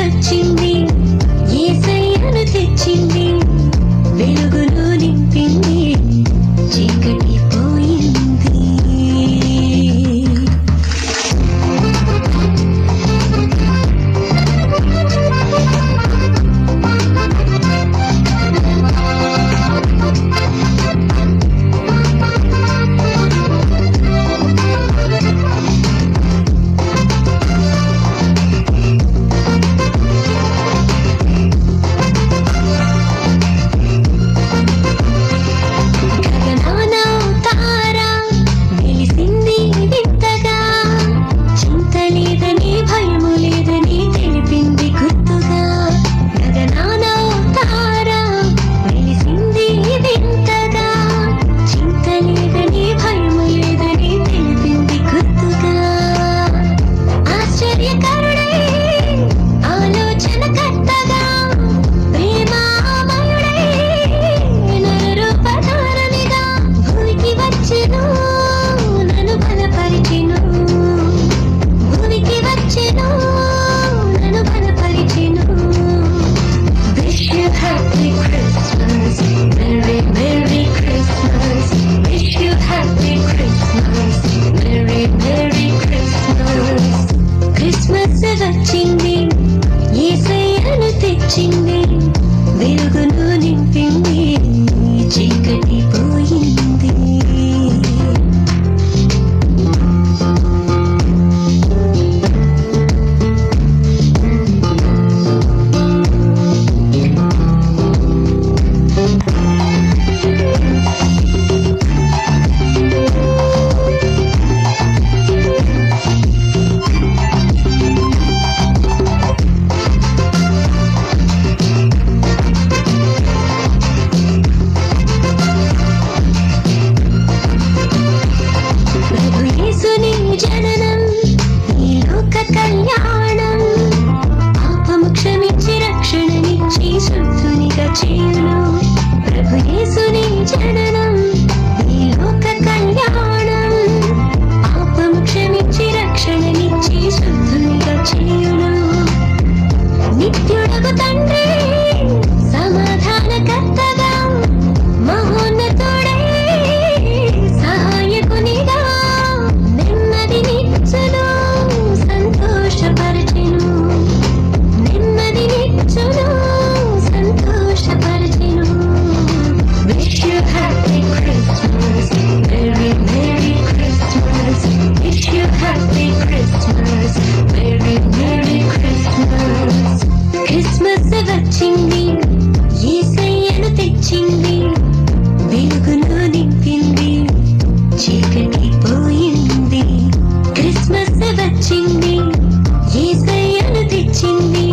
వచ్చింది, యేసయ్యను తెచ్చింది, వెలుగును నింపింది, చీకటి పోయింది. వచ్చింది, యేసయ్యను తెచ్చింది, వెలుగును నింపింది, చీకటి పోయింది. జననం ఈ లోక కళ్యాణం, పాపము క్షమించి రక్షణనిచ్చి శుద్ధునిగా చేయును. ప్రభు యేసుని జననం ఈ లోక కళ్యాణం, పాపము క్షమించి రక్షణనిచ్చి శుద్ధునిగా చేయును. నిత్యుడగు తండ్రి సమాధానకర్తగా, మహోన్నతుడే సహాయకునిగా, నెమ్మదినిచ్చును, సంతోషపరచెను, నెమ్మదినిచ్చును, సంతోషపరచెను. Wish you happy Christmas, Merry Merry Christmas. Wish you happy Christmas, Merry Merry Christmas. Christmas వచ్చింది, యేసయ్యను తెచ్చింది, వెలుగును నింపింది, చీకటి పోయింది. క్రిస్మస్ వచ్చింది, యేసయ్యను తెచ్చింది,